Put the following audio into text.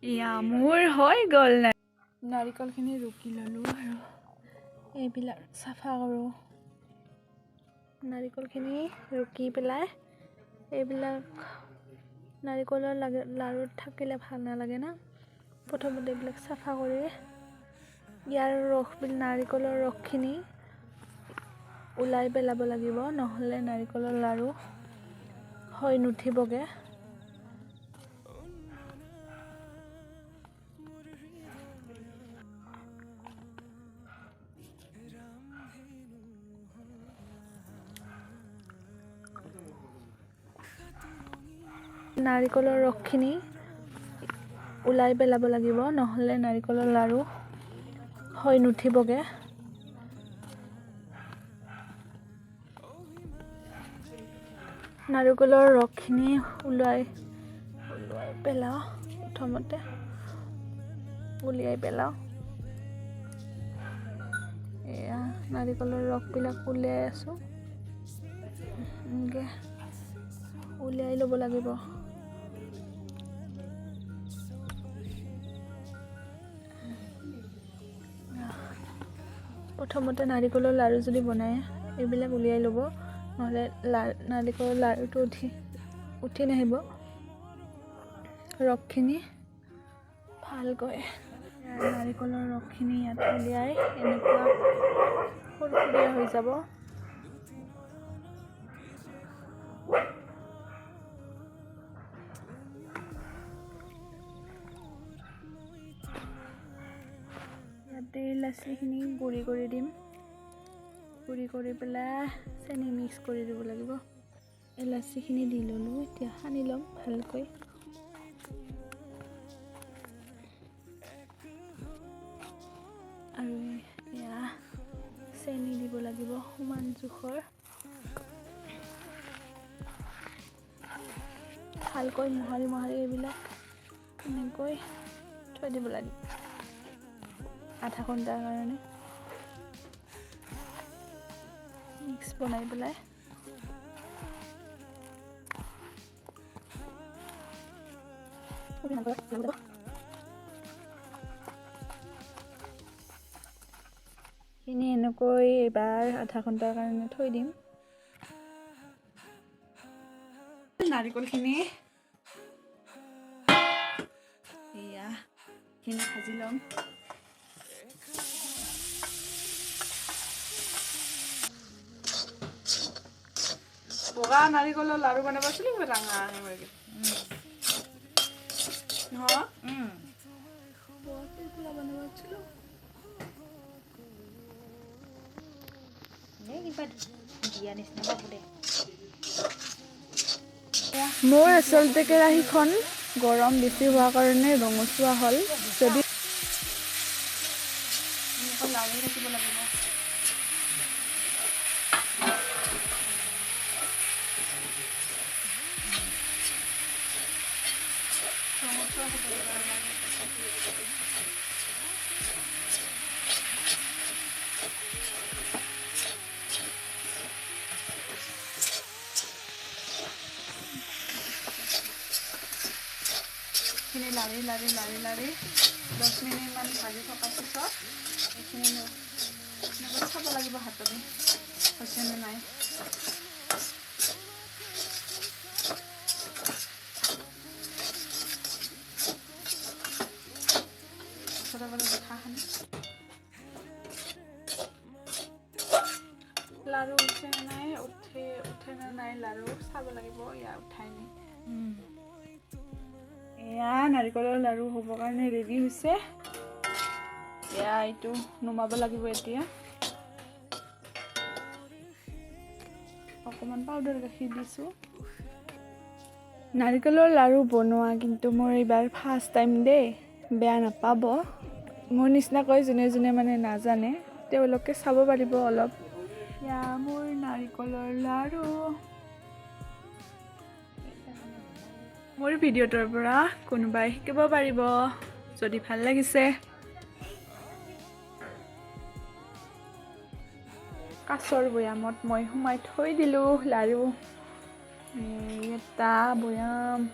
ইয়া মোৰ হৈ গ'ল নাৰিকলখিনি ৰুকি ল'লোঁ আৰু এইবিলাক চাফা কৰোঁ নাৰিকলখিনি ৰুকি পেলাই এইবিলাক নাৰিকলৰ লাড়ু থাকিলে ভাল নালাগে না প্ৰথমতে এইবিলাক চাফা কৰি ইয়াৰ নাৰিকলৰ ৰসখিনি ওলাই পেলাব লাগিব নহ'লে নাৰিকলৰ লাড়ু হৈ নুঠিবগে নাৰিকলৰ ৰসখিনি ওলাই পেলাব লাগিব নহ'লে নাৰিকলৰ লাড়ু হৈ নুঠিবগে নাৰিকলৰ ৰসখিনি ওলাই পেলাওঁ প্ৰথমতে উলিয়াই পেলাওঁ এয়া নাৰিকলৰ ৰসবিলাক উলিয়াই আছোঁ এনেকৈ উলিয়াই ল'ব লাগিব প্ৰথমতে নাৰিকলৰ লাড়ু যদি বনায় এইবিলাক উলিয়াই ল'ব নহ'লে নাৰিকলৰ লাড়ুটো উঠি নাহিব ৰসখিনি ভালকৈ নাৰিকলৰ ৰসখিনি ইয়াত উলিয়াই এনেকুৱা সৰসৰীয়া হৈ যাব ইয়াতে লাচিখিনি গুড়ি কৰি দিম গুড়ি কৰি পেলাই চেনি মিক্স কৰি দিব লাগিব লাচিখিনি দি ল'লোঁ এতিয়া সানি ল'ম ভালকৈ আৰু এয়া চেনি দিব লাগিব সমান জোখৰ ভালকৈ মোহাৰি এইবিলাক এনেকৈ থৈ দিব লাগিব আধা ঘণ্টাৰ কাৰণে মিক্স বনাই পেলাই এনেকৈ এবাৰ আধা ঘণ্টাৰ কাৰণে থৈ দিম নাৰিকলখিনি এয়া ভাজি ল'ম বগা নাৰিকলৰ লাড়ু বনাব আছিলো ৰঙা মোৰ আচলতে কেৰাহীখন গৰম বেছি হোৱাৰ কাৰণে ৰঙচুৱা হ'ল যদি লাৰি ৰাখিব লাগিব লাৰি 10 মিনিটমান ভাজি থকাৰ পিছত এইখিনি চাব লাগিব হাততে হৈছেনে নাই লাড়ু উঠে নাই উঠে নাই লাড়ু চাব লাগিব ইয়াৰ উঠাই নাই এয়া নাৰিকলৰ লাড়ু হ'বৰ কাৰণে ৰেডি হৈছে এয়া এইটো নুমাব লাগিব এতিয়া অকণমান পাউডাৰ গাখীৰ দিছোঁ নাৰিকলৰ লাড়ু বনোৱা কিন্তু মোৰ এইবাৰ ফাৰ্ষ্ট টাইম দেই বেয়া নাপাব মোৰ নিচিনাকৈ যোনে মানে নাজানে তেওঁলোকে চাব পাৰিব অলপ এয়া মোৰ নাৰিকলৰ লাড়ু মোৰ ভিডিঅ'টোৰ পৰা কোনোবাই শিকিব পাৰিব যদি ভাল লাগিছে কাঁচৰ বৈয়ামত মই সোমাই থৈ দিলোঁ লাড়ু এটা বৈয়াম